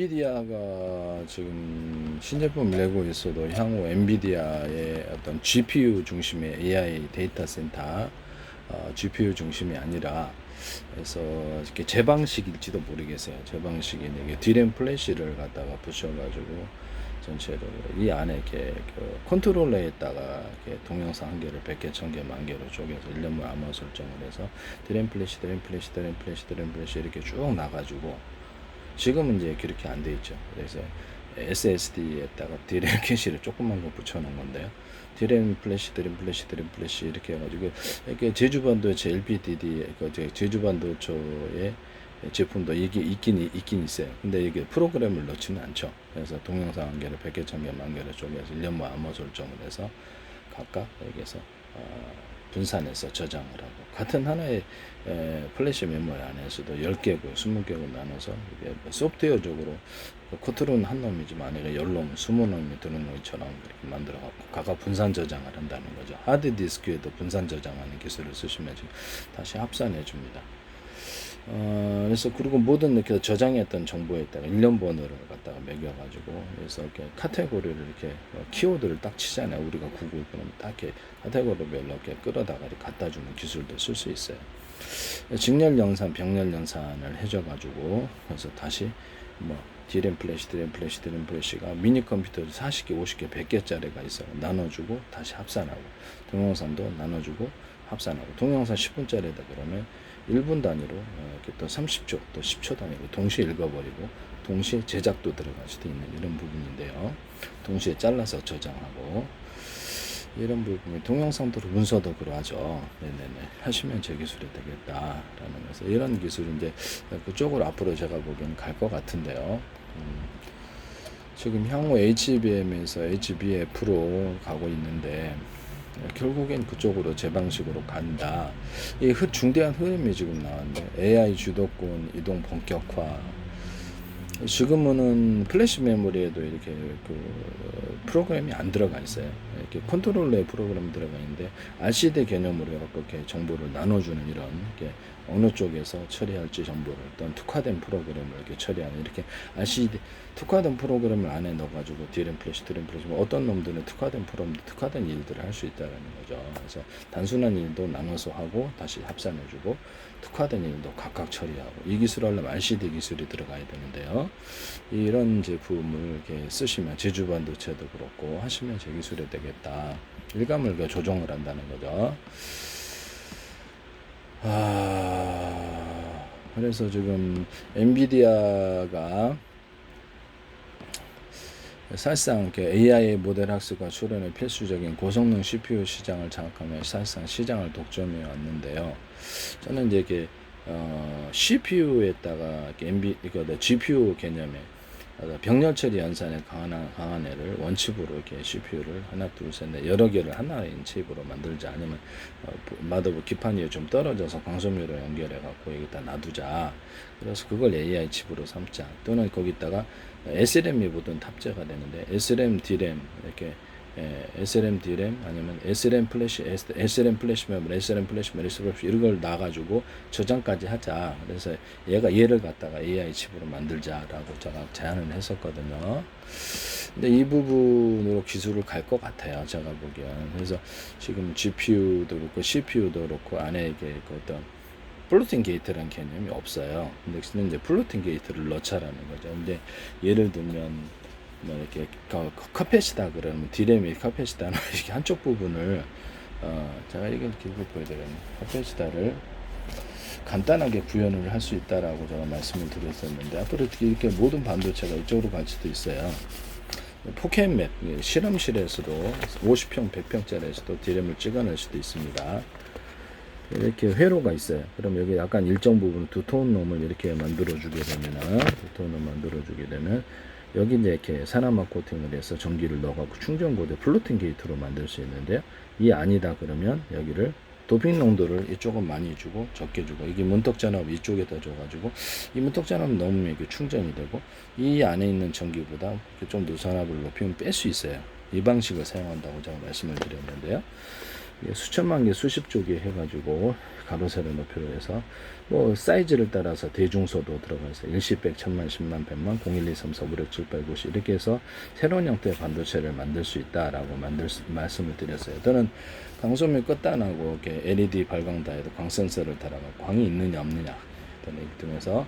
엔비디아가 지금 신제품을 내고 있어도 향후 엔비디아의 어떤 GPU 중심의 AI 데이터 센터, GPU 중심이 아니라 그래서 이렇게 제 방식일지도 모르겠어요. 제 방식인 이게 디램 플래시를 갖다가 붙여가지고 전체를 이 안에 이렇게 그 컨트롤러에다가 이렇게 동영상 한 개를 100개, 1000개, 만 개로 쪼개서 일련만 암호 설정을 해서 디램 플래시, 디램 플래시, 디램 플래시, 디램 플래시 이렇게 쭉 나가지고 지금은 이제 그렇게 안 돼 있죠. 그래서 SSD에다가 디램 캐시를 조그만 거 붙여놓은 건데요. 디램 플래시, 디램 플래시, 디램 플래시 이렇게 해가지고 이렇게 제주반도체 LPDD, 제주반도체의 제품도 이게 있긴 있어요. 근데 이게 프로그램을 넣지는 않죠. 그래서 동영상 한 개를 100개, 1000개, 만 개를 쪼개서 1년만 암호 설정을 해서 각각 여기서 분산해서 저장을 하고 같은 하나의 플래시 메모리 안에서도 10개고 20개고 나눠서 이게 소프트웨어적으로 코트론 한 놈이지만 아니라 10놈, 20놈이 드는 것처럼 이렇게 만들어 갖고 각각 분산 저장을 한다는 거죠. 하드 디스크에도 분산 저장하는 기술을 쓰시면 지금 다시 합산해 줍니다. 그래서 그리고 모든 이렇게 저장했던 정보에다가 일련 번호를 갖다가 매겨가지고 그래서 이렇게 카테고리를 이렇게 키워드를 딱 치잖아요. 우리가 구글 그러면 딱 이렇게 카테고리별로 이렇게 끌어다가 이렇게 갖다 주는 기술도 쓸 수 있어요. 직렬 연산, 병렬 연산을 해줘가지고 그래서 다시 뭐 디램 플래시, 디램 플래시, 디램 플래시가 미니 컴퓨터도 40개, 50개, 100개짜리가 있어요. 나눠주고 다시 합산하고 동영상도 나눠주고 합산하고 동영상 10분짜리다 그러면 1분 단위로 이렇게 또 30초 또 10초 단위로 동시에 읽어버리고 동시에 제작도 들어갈 수도 있는 이런 부분인데요. 동시에 잘라서 저장하고 이런 부분이 동영상도 문서도 그러하죠. 네네네 하시면 제 기술이 되겠다라는 것에서 이런 기술이 이제 그쪽으로 앞으로 제가 보기에는 갈 것 같은데요. 지금 향후 HBM에서 HBF로 가고 있는데 결국엔 그쪽으로 제 방식으로 간다. 이 중대한 흐름이 지금 나왔는데 AI 주도권 이동 본격화. 지금은 플래시 메모리에도 이렇게 그 프로그램이 안 들어가 있어요. 이렇게 컨트롤러에 프로그램 들어가 있는데 RCD 개념으로 해갖고 이렇게 정보를 나눠주는 이런 이렇게 어느 쪽에서 처리할지 정보를 어떤 특화된 프로그램을 이렇게 처리하는 이렇게 RCD 특화된 프로그램을 안에 넣어가지고 디램 플래시, 디램 플래시 뭐 어떤 놈들은 특화된 프로그램, 특화된 일들을 할 수 있다라는 거죠. 그래서 단순한 일도 나눠서 하고 다시 합산해주고 특화된 일도 각각 처리하고 이 기술을 하려면 RCD 기술이 들어가야 되는데요. 이런 제품을 이렇게 쓰시면 제주 반도체도 그렇고 하시면 제 기술이 되겠다. 일감을 조정을 한다는 거죠. 그래서 지금 엔비디아가 사실상 AI 모델 학습과 추론의 필수적인 고성능 CPU 시장을 장악하며 사실상 시장을 독점해 왔는데요. 저는 이제 이렇게 CPU에다가 GPU 개념에 병렬 처리 연산에 강한 애를 원칩으로 이렇게 CPU를 하나, 둘, 셋, 넷 여러 개를 하나의 칩으로 만들자. 아니면 마더보드 기판 위에 좀 떨어져서 광섬유로 연결해 갖고 여기다 놔두자. 그래서 그걸 AI 칩으로 삼자. 또는 거기다가 SRAM이 보통 탑재가 되는데 SRAM, DRAM 이렇게 SRAM, DRAM 아니면 SRAM 플래시, SRAM 플래시 메모리, SRAM 플래시 메모리, 이런 걸 놔가지고 저장까지 하자. 그래서 얘를 갖다가 AI 칩으로 만들자라고 제가 제안을 했었거든요. 근데 이 부분으로 기술을 갈 것 같아요. 제가 보기엔. 그래서 지금 GPU도 그렇고 CPU도 그렇고 안에 이게 어떤 플로팅 게이트라는 개념이 없어요. 근데 이제 플로팅 게이트를 넣자라는 거죠. 근데 예를 들면 뭐 이렇게 카펫이다 그러면 디램이 카펫이다는 이렇게 한쪽 부분을 제가 이걸 길게 보여드렸네요. 카펫이다를 간단하게 구현을 할 수 있다라고 제가 말씀을 드렸었는데 앞으로 이렇게 모든 반도체가 이쪽으로 갈 수도 있어요. 포켓맵 실험실에서도 50평, 100평짜리에서도 디램을 찍어낼 수도 있습니다. 이렇게 회로가 있어요. 그럼 여기 약간 일정 부분 두터운 놈을 이렇게 만들어주게 되면 여기 이제 이렇게 산화막 코팅을 해서 전기를 넣어갖고 충전고대 플로팅 게이트로 만들 수 있는데요. 이 아니다 그러면 여기를 도핑 농도를 이쪽은 많이 주고 적게 주고 이게 문턱 전압 이쪽에다 줘가지고 이 문턱 전압 넣으면 이게 충전이 되고 이 안에 있는 전기보다 좀 더 전압을 높이면 뺄 수 있어요. 이 방식을 사용한다고 제가 말씀을 드렸는데요. 수천만 개, 수십조 개 해가지고 가로 세로 높이로 해서 뭐 사이즈를 따라서 대중소도 들어가서 일시백, 천만, 십만, 백만, 0, 1, 2, 3, 4, 5, 6, 7, 8, 9, 10 이렇게 해서 새로운 형태의 반도체를 만들 수 있다라고 말씀을 드렸어요. 또는 광소밀 끝단하고 이렇게 LED 발광다에도 광 센서를 달아갖고 광이 있느냐 없느냐 등에서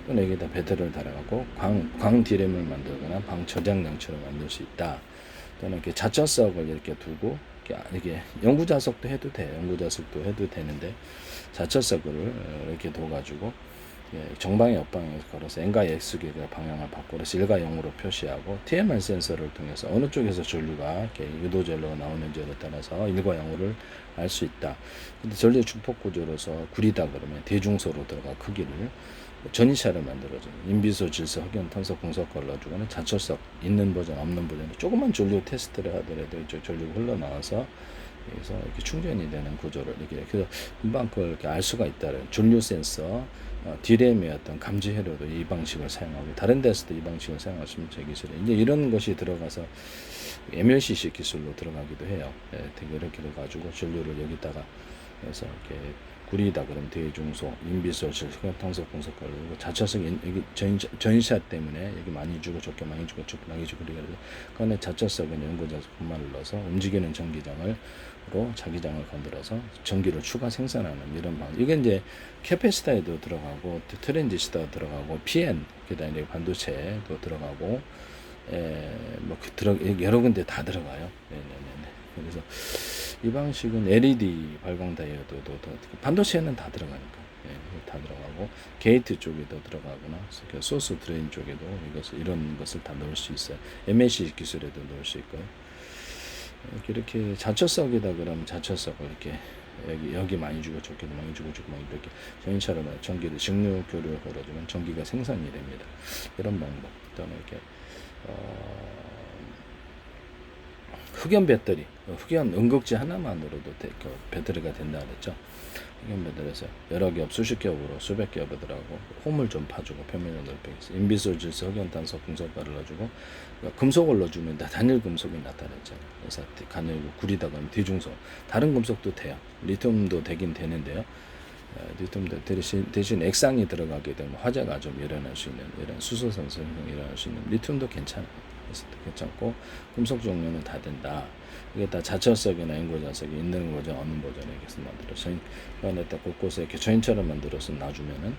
또는 여기다 배터리를 달아갖고 광 디램을 만들거나 방 저장 장치를 만들 수 있다. 또는 이렇게 자처석을 이렇게 두고 이게 영구자석도 해도 돼. 영구자석도 해도 되는데 자처석을 이렇게 둬가지고 정방에 옆방에 걸어서 N과 X기의 방향을 바꾸어서 1과 0으로 표시하고 TMR 센서를 통해서 어느 쪽에서 전류가 이렇게 유도 전류가 나오는지에 따라서 1과 0을 알 수 있다. 근데 전류 축폭 구조로서 구리다 그러면 대중소로 들어가 크기를 전이차를 만들어줘. 인비소, 질소, 흑연, 탄소, 공석 걸러주고는 자철석 있는 버전, 없는 버전. 조금만 전류 테스트를 하더라도 이쪽 전류가 흘러나와서 여기서 이렇게 충전이 되는 구조를 이렇게 그래서 금방 그걸 이렇게 알 수가 있다는 전류 센서, 디램의 어떤 감지 회로도 이 방식을 사용하고 다른 데서도 이 방식을 사용하시면 제 기술에 이제 이런 것이 들어가서 MLCC 기술로 들어가기도 해요. 되게 이렇게 해가지고 전류를 여기다가 해서 이렇게 구리다 그러면 대중소, 인비소, 탄소, 공석 걸고 자처석 여기 전샷 때문에 여기 많이 주고 적게 많이 주고 적게 많이 주고 그래서 그런데 자처석은 연고자석분말을 넣어서 움직이는 전기장으로 자기장을 건드려서 전기를 추가 생산하는 이런 방식. 이게 이제 캐패시터에도 들어가고 트랜지스터 들어가고 PN 그다음에 반도체도 들어가고 여러 군데 다 들어가요. 네네네. 그래서 이 방식은 LED 발광 다이오드도 반도체에는 다 들어가니까 다 들어가고 게이트 쪽에도 들어가거나 소스 드레인 쪽에도 이런 것을 다 넣을 수 있어요. MLC 기술에도 넣을 수 있고요. 이렇게 자처석이다 그러면 자처석을 이렇게 여기 많이 주고 저기도 많이 주고 저기 많이 이렇게 전기처럼 전기를 직류 교류를 걸어주면 전기가 생산이 됩니다. 이런 방법 또는 이렇게 흑연 배터리, 흑연 응급지 하나만으로도 배터리가 된다 그랬죠. 흑연 배터리에서 여러 겹, 수십 겹으로 수백 겹들하고 홈을 좀 파주고 표면을 넓히겠어. 인비소, 질소, 흑연, 탄소, 금속가를 넣어주고 금속을 넣어주면 단일 금속이 나타났잖아요. 그래서 간열고 구리다 그러면 대중소. 다른 금속도 돼요. 리튬도 되긴 되는데요. 리튬도 대신 액상이 들어가게 되면 화재가 좀 일어날 수 있는 이런 수소산소 현상이 일어날 수 있는 리튬도 괜찮아요. 괜찮고 금속 종류는 다 된다. 이게 다 자철석이나 연고자석이 있는 버전, 없는 버전에 이렇게 만들어서 그안에다 곳곳에 이렇게 저인처럼 만들어서 놔주면은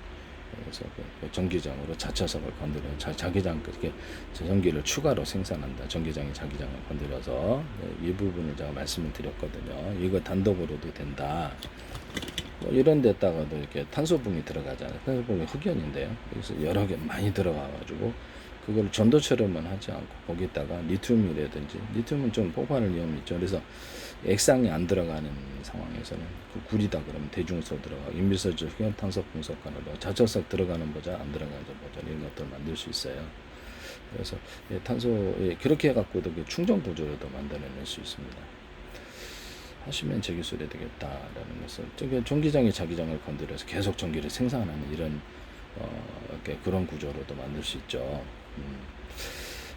그래서 그 전기장으로 자철석을 건드려 자기장 그렇게 전기를 추가로 생산한다. 전기장이 자기장을 건드려서 이 부분을 제가 말씀을 드렸거든요. 이거 단독으로도 된다. 뭐 이런 데다가도 이렇게 탄소봉이 들어가잖아요. 탄소봉이 흑연인데요. 여기서 여러 개 많이 들어가가지고 그걸 전도처럼만 하지 않고 거기다가 리튬이라든지 리튬은 좀 폭발할 위험이 있죠. 그래서 액상이 안 들어가는 상황에서는 그 구리다 그러면 대중소 들어가 인비소질 흑연탄소 분석관으로 자철석 들어가는 버전 안 들어가는 버전 이런 것들 만들 수 있어요. 그래서 탄소 그렇게 해갖고도 충전 구조로도 만들어낼 수 있습니다. 하시면 제 기술이 되겠다라는 것을 전기장이 자기장을 건드려서 계속 전기를 생산하는 이런 그런 구조로도 만들 수 있죠.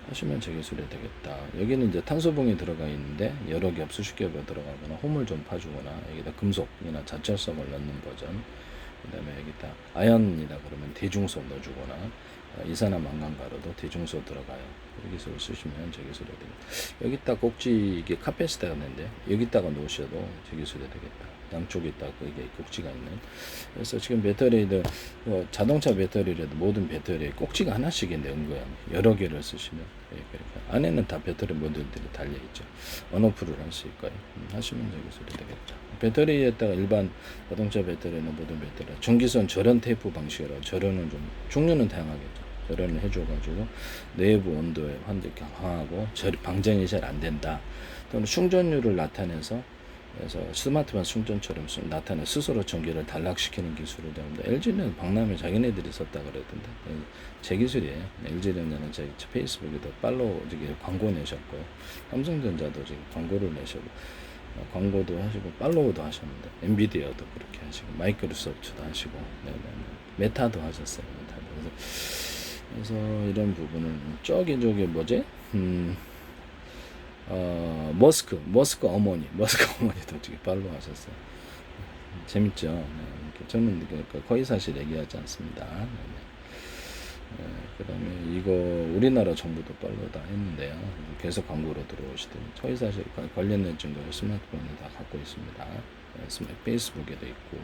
하시면 제 기술이 되겠다. 여기는 이제 탄소봉이 들어가 있는데 여러 겹 수십 겹이 들어가거나 홈을 좀 파주거나 여기다 금속이나 자철성을 넣는 버전. 그다음에 여기다 아연이다 그러면 대중소 넣어주거나 이산화 망간가루도 대중소 들어가요. 이 기술을 쓰시면 제 기술이 되겠다. 여기다 꼭지 이게 카페시타가 있는데 여기다가 놓으셔도 제 기술이 되겠다. 양쪽에 딱 이게 꼭지가 있는. 그래서 지금 배터리들 자동차 배터리라도 모든 배터리에 꼭지가 하나씩인데 은거야 여러 개를 쓰시면 이렇게 안에는 다 배터리 모듈들이 달려 있죠. 언오프를 할 수 있고요. 하시면 제 기술이 되겠다. 배터리에다가 일반 자동차 배터리는 모든 배터리 전기선 절연 테이프 방식으로 절연은 좀 종류는 다양하겠죠. 절연을 해줘가지고 내부 온도에 강하고 방전이 잘 안 된다. 또는 충전율을 나타내서 그래서 스마트폰 충전처럼 나타내 스스로 전기를 단락시키는 기술을 배웁니다. LG는 박람회 자기네들이 썼다 그러던데 제 기술이에요. LG전자는 제 페이스북에도 팔로우 광고 내셨고요. 삼성전자도 지금 광고를 내시고 광고도 하시고 팔로우도 하셨는데 엔비디아도 그렇게 하시고 마이크로소프트도 하시고 메타도 하셨어요. 메타도. 그래서 이런 부분을 저기 뭐지? 머스크 어머니도 저기 팔로우 하셨어요. 재밌죠? 네, 저는 거의 사실 얘기하지 않습니다. 네, 네. 그다음에 이거 우리나라 정부도 팔로우 다 했는데요. 계속 광고로 들어오시더니 거의 사실 관련된 증거를 스마트폰에 다 갖고 있습니다. 페이스북에도 있고.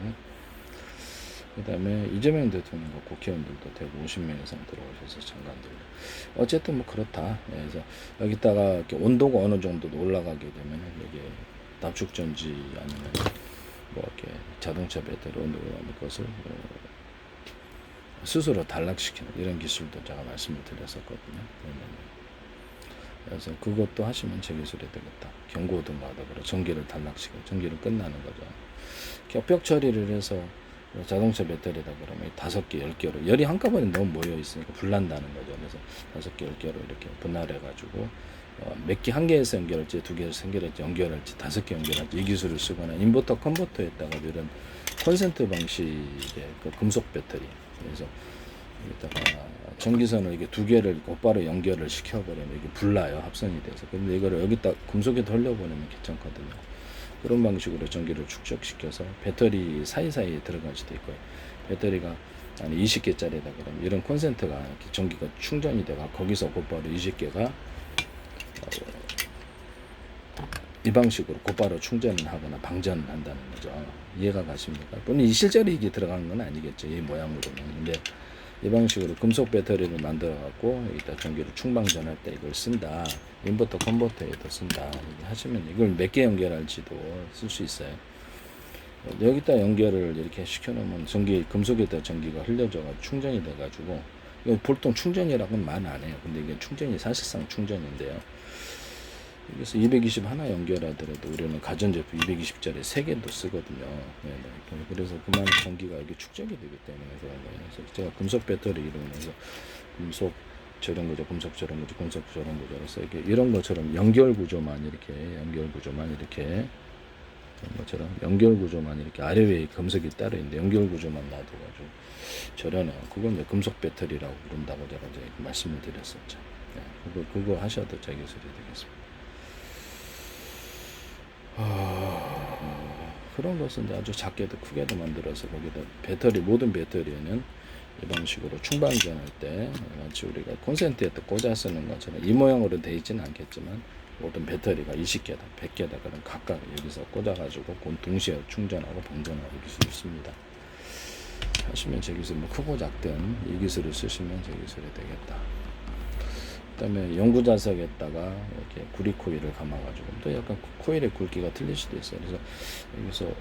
그다음에 이재명 대통령과 국회의원들도 대구 50명 이상 들어오셔서 장관들. 어쨌든 뭐 그렇다. 그래서 여기다가 이렇게 온도가 어느 정도 올라가게 되면 여기 압축전지 아니면 뭐 이렇게 자동차 배터리 온도가 올라가는 것을 스스로 단락시키는 이런 기술도 제가 말씀을 드렸었거든요. 그래서 그것도 하시면 제 기술이 되겠다. 경고등과도 그래 전기를 단락시키고 전기를 끝나는 거죠. 겹벽 처리를 해서 자동차 배터리다 그러면 5개, 10개로 열이 한꺼번에 너무 모여 있으니까 불난다는 거죠. 그래서 5개, 10개로 이렇게 분할해 가지고 몇 개, 한 개에서 연결할지, 2개에서 연결할지, 5개 연결할지 이 기술을 쓰거나 인버터 컨버터에다가 이런 콘센트 방식의 그 금속 배터리, 그래서 여기다가 전기선을 이게 2개를 곧바로 연결을 시켜버리면 이게 불나요, 합선이 돼서. 근데 이거를 여기다 금속에 돌려보내면 괜찮거든요. 그런 방식으로 전기를 축적시켜서 배터리 사이사이에 들어갈 수도 있고요. 배터리가 한 20개짜리다 그러면 이런 콘센트가 이렇게 전기가 충전이 돼가 거기서 곧바로 20개가 이 방식으로 곧바로 충전을 하거나 방전을 한다는 거죠. 이해가 가십니까? 물론 실제로 이게 들어가는 건 아니겠죠. 이 모양으로는. 근데 이 방식으로 금속 배터리를 만들어 갖고 여기다 전기를 충방전할 때 이걸 쓴다. 인버터 컨버터에도 쓴다. 이렇게 하시면 이걸 몇 개 연결할지도 쓸 수 있어요. 여기다 연결을 이렇게 시켜놓으면 금속에다 전기가 흘려져가 충전이 돼가지고, 이거 보통 충전이라고는 말 안 해요. 근데 이게 충전이 사실상 충전인데요. 그래서 220 하나 연결하더라도 우리는 가전제품 220짜리 3개도 쓰거든요. 그래서 그만 전기가 이게 축적이 되기 때문에 그런 거예요. 그래서 제가 금속 배터리 이러면서 금속 저런 거죠, 금속 저런 거죠, 금속 저런 거죠. 그래서 이런 것처럼 연결 구조만 이렇게 이런 것처럼 연결 구조만 이렇게 아래 위에 금속이 따로 있는데 연결 구조만 놔둬가지고 저려는 그건 이제 금속 배터리라고 부른다고 제가 이제 말씀을 드렸었죠. 그거 하셔도 제 기술이 되겠습니다. 그런 것은 이제 아주 작게도 크게도 만들어서 거기다 모든 배터리에는 이 방식으로 충방전할 때 마치 우리가 콘센트에 꽂아 쓰는 것처럼 이 모양으로 되어 있지는 않겠지만 모든 배터리가 20개다, 100개다 그럼 각각 여기서 꽂아가지고 동시에 충전하고 방전하고 기술이 있습니다. 하시면 제 기술 뭐 크고 작든 이 기술을 쓰시면 제 기술이 되겠다. 그다음에 연구 자석에다가 이렇게 구리 코일을 감아가지고 또 약간 코일의 굵기가 틀릴 수도 있어요. 그래서 여기서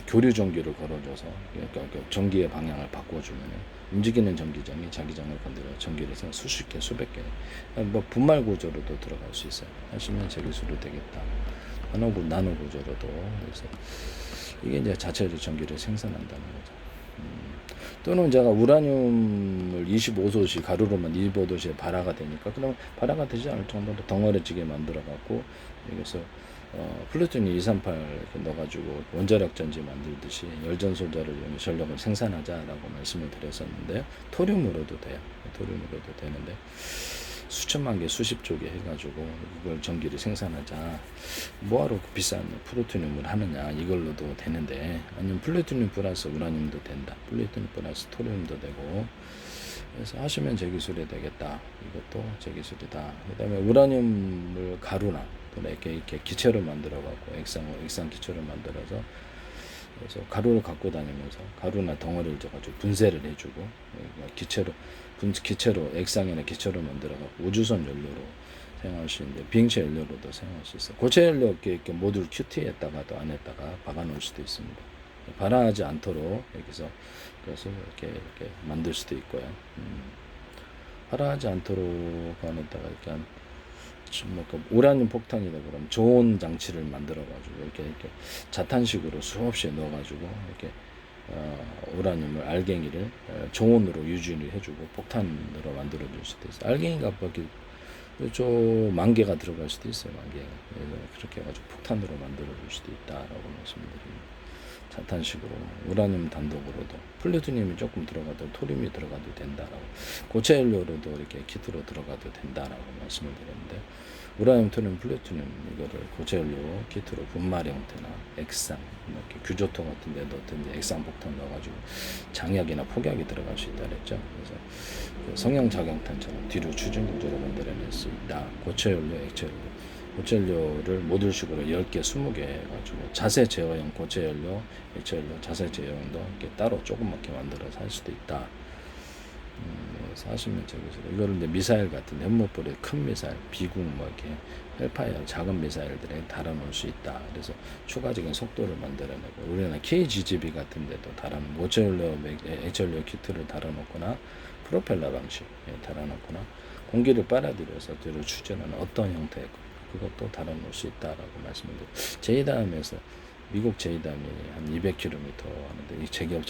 교류 전기를 걸어줘서 그러니까 전기의 방향을 바꿔주면 움직이는 전기장이 자기장을 건드려 전기를 수십 개, 수백 개, 뭐 분말 구조로도 들어갈 수 있어요. 하시면 제 기술이 되겠다. 나노 구조로도. 그래서 이게 이제 자체로 전기를 생산한다는 거죠. 또는 제가 우라늄을 25도씨 가루로만 25도씨에 발화가 되니까 그럼 발화가 되지 않을 정도로 덩어리지게 만들어 갖고 여기서 플루토늄 238 이렇게 넣어가지고 원자력 전지 만들듯이 열전 소자를 이용해 전력을 생산하자라고 말씀을 드렸었는데요. 토륨으로도 돼요. 토륨으로도 되는데 수천만 개, 수십조 개 해가지고 이걸 전기를 생산하자. 뭐하러 비싼 플루토늄을 하느냐, 이걸로도 되는데, 아니면 플루토늄 플러스 우라늄도 된다. 플루토늄 플러스 토륨도 되고, 그래서 하시면 제 기술이 되겠다. 이것도 제 기술이다. 그 다음에 우라늄을 가루나 또는 이렇게 기체로 만들어갖고 액상 기체로 만들어서 그래서 가루를 갖고 다니면서 가루나 덩어리를 줘가지고 분쇄를 해주고 기체로 액상이나 기체로 만들어갖고 우주선 연료로 사용할 수 있는데 비행체 연료로도 사용할 수 있어요. 고체 연료 이렇게 모듈 QT에다가도 안에다가 박아놓을 수도 있습니다. 발화하지 않도록 여기서 그래서 이렇게 만들 수도 있고요. 발화하지 않도록 안에다가 이렇게 우라늄 폭탄이다 그러면 저온 장치를 만들어가지고 이렇게 자탄식으로 수없이 넣어가지고 이렇게 우라늄을 알갱이를 저온으로 유지를 해주고 폭탄으로 만들어줄 수도 있어요. 알갱이가 저 10,000개가 들어갈 수도 있어요. 10,000개가. 그래서 그렇게 해가지고 폭탄으로 만들어줄 수도 있다라고 말씀드립니다. 자탄식으로 우라늄 단독으로도 플루토늄이 조금 들어가도 토륨이 들어가도 된다라고 고체 연료로도 이렇게 키트로 들어가도 된다라고 말씀을 드렸는데 우라늄, 토륨, 플루토늄 이거를 고체 연료 키트로 분말 형태나 액상 이렇게 규조통 같은 데 넣든지 액상 폭탄 넣어가지고 장약이나 폭약이 들어갈 수 있다 그랬죠. 그래서 그 성형작용탄처럼 뒤로 추진 구조로 만들어낼 수 있다. 고체 연료, 액체 연료. 고체 연료를 모듈식으로 10개, 20개 해가지고 자세 제어용 고체 연료, 액체 연료, 자세 제어용도 이렇게 따로 조그맣게 만들어서 할 수도 있다. 그래서 하시면 저기서 이거를 이제 미사일 같은 연못불의 큰 미사일, 비궁 뭐 이렇게 헬파이어 작은 미사일들에 달아놓을 수 있다. 그래서 추가적인 속도를 만들어내고 우리는 KGGB 같은 데도 달아놓은 고체 연료, 액체 연료 키트를 달아놓거나 프로펠러 방식에 달아놓거나 공기를 빨아들여서 뒤로 추진하는 어떤 형태의 그것도 달아놓을 수 있다라고 말씀을 드려요. 제이담에서 미국 제이담이 한 200km 하는데 이 제기업체